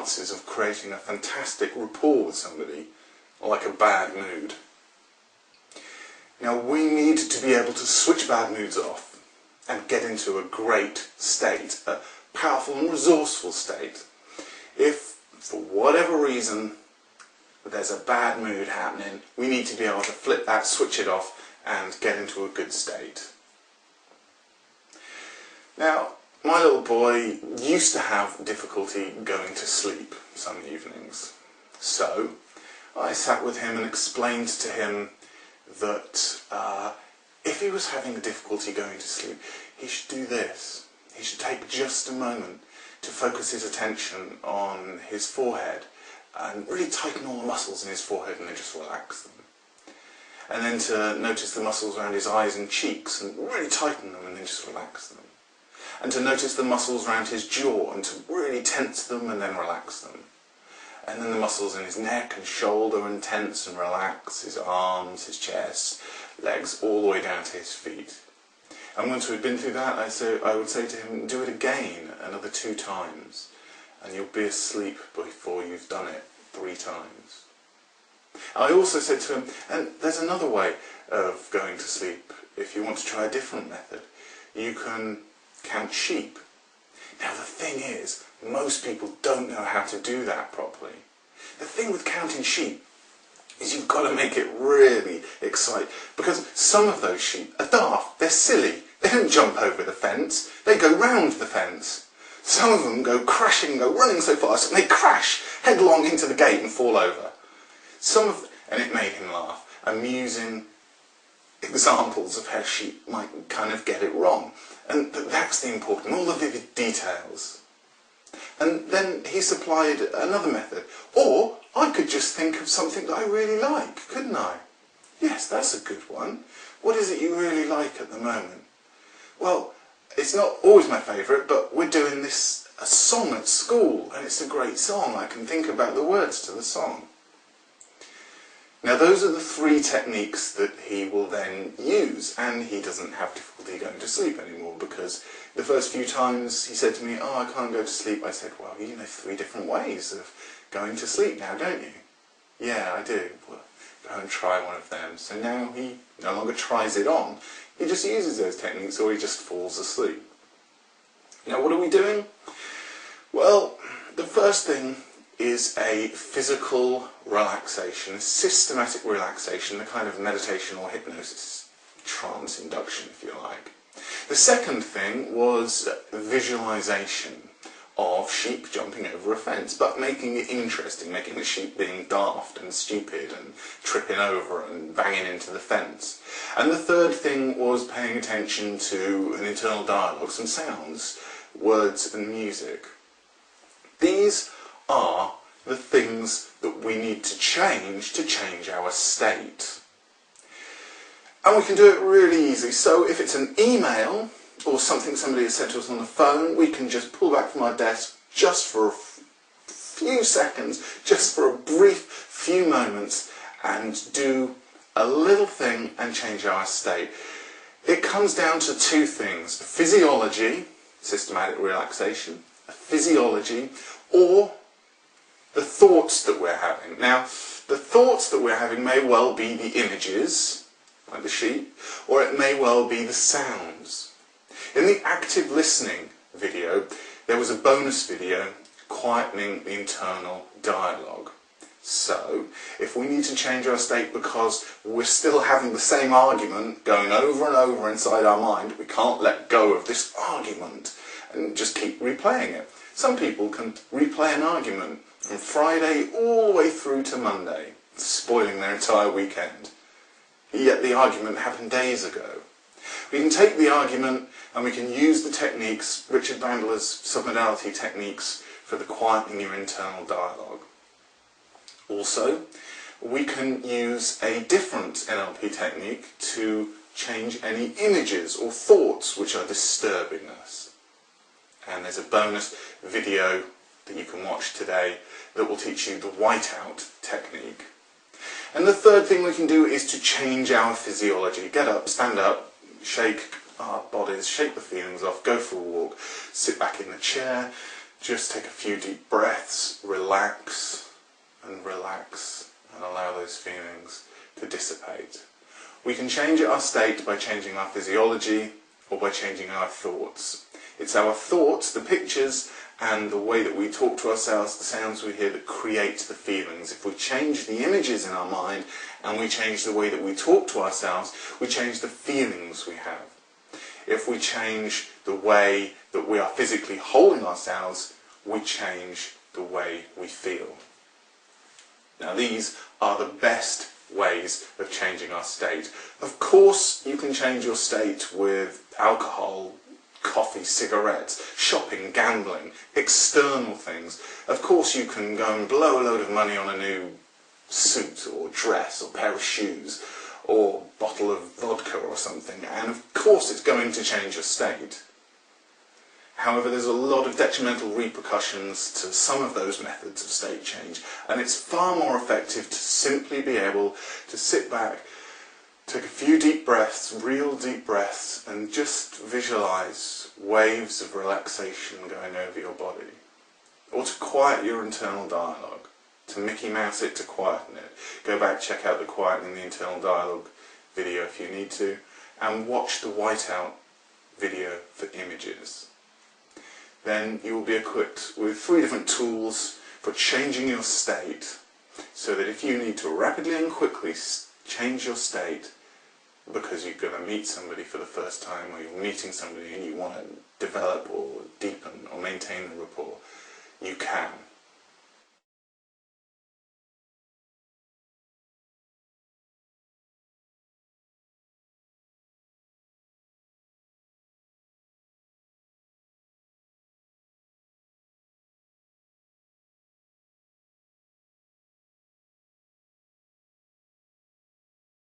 chances of creating a fantastic rapport with somebody, like a bad mood. Now, we need to be able to switch bad moods off and get into a great state, a powerful and resourceful state. If, for whatever reason, there's a bad mood happening, we need to be able to flip that, switch it off, and get into a good state. Now, my little boy used to have difficulty going to sleep some evenings. So, I sat with him and explained to him that if he was having difficulty going to sleep, he should do this. He should take just a moment to focus his attention on his forehead and really tighten all the muscles in his forehead and then just relax them. And then to notice the muscles around his eyes and cheeks and really tighten them and then just relax them. And to notice the muscles around his jaw and to really tense them and then relax them. And then the muscles in his neck and shoulder and tense and relax, his arms, his chest, legs, all the way down to his feet. And once we've been through that, I would say to him, do it again another 2 times. And you'll be asleep before you've done it 3 times. I also said to him, and there's another way of going to sleep if you want to try a different method. You can count sheep. Now the thing is, most people don't know how to do that properly. The thing with counting sheep is you've got to make it really exciting, because some of those sheep are daft, they're silly, they don't jump over the fence, they go round the fence. Some of them go crashing, go running so fast, and they crash headlong into the gate and fall over. And it made him laugh, amusing examples of how sheep might kind of get it wrong. And that's the important, all the vivid details. And then he supplied another method. Or I could just think of something that I really like, couldn't I? Yes, that's a good one. What is it you really like at the moment? Well, it's not always my favourite, but we're doing a song at school, and it's a great song. I can think about the words to the song. Now those are the 3 techniques that he will then use, and he doesn't have difficulty going to sleep anymore, because the first few times he said to me, oh, I can't go to sleep. I said, well, you know 3 different ways of going to sleep now, don't you? Yeah, I do. Well, go and try one of them. So now he no longer tries it on. He just uses those techniques, or he just falls asleep. Now what are we doing? Well, the first thing is a physical relaxation, a systematic relaxation, a kind of meditation or hypnosis, trance induction if you like. The second thing was visualization of sheep jumping over a fence, but making it interesting, making the sheep being daft and stupid and tripping over and banging into the fence. And the third thing was paying attention to an internal dialogue, some sounds, words and music. These are the things that we need to change our state. And we can do it really easy. So if it's an email or something somebody has said to us on the phone, we can just pull back from our desk just for a few seconds, just for a brief few moments, and do a little thing and change our state. It comes down to 2 things: physiology, systematic relaxation, physiology, or the thoughts that we're having. Now, the thoughts that we're having may well be the images, like the sheep, or it may well be the sounds. In the active listening video, there was a bonus video quietening the internal dialogue. So, if we need to change our state because we're still having the same argument going over and over inside our mind, we can't let go of this argument and just keep replaying it. Some people can replay an argument from Friday all the way through to Monday, spoiling their entire weekend. Yet the argument happened days ago. We can take the argument and we can use the techniques, Richard Bandler's submodality techniques, for the quietening your internal dialogue. Also, we can use a different NLP technique to change any images or thoughts which are disturbing us. And there's a bonus video that you can watch today that will teach you the whiteout technique. And the third thing we can do is to change our physiology. Get up, stand up, shake our bodies, shake the feelings off, go for a walk, sit back in the chair, Just take a few deep breaths, relax, and allow those feelings to dissipate. We can change our state by changing our physiology or by changing our thoughts. It's our thoughts, the pictures, and the way that we talk to ourselves, the sounds we hear, that create the feelings. If we change the images in our mind and we change the way that we talk to ourselves, we change the feelings we have. If we change the way that we are physically holding ourselves, we change the way we feel. Now, these are the best ways of changing our state. Of course, you can change your state with alcohol, coffee, cigarettes, shopping, gambling, external things. Of course, you can go and blow a load of money on a new suit or dress or pair of shoes or bottle of vodka or something, and of course it's going to change your state. However, there's a lot of detrimental repercussions to some of those methods of state change, and it's far more effective to simply be able to sit back, take a few deep breaths, real deep breaths, and just visualize waves of relaxation going over your body. Or to quiet your internal dialogue, to Mickey Mouse it, to quieten it. Go back, check out the Quietening the Internal Dialogue video if you need to, and watch the whiteout video for images. Then you will be equipped with 3 different tools for changing your state, so that if you need to rapidly and quickly change your state because you're going to meet somebody for the first time, or you're meeting somebody and you want to develop or deepen or maintain the rapport, you can.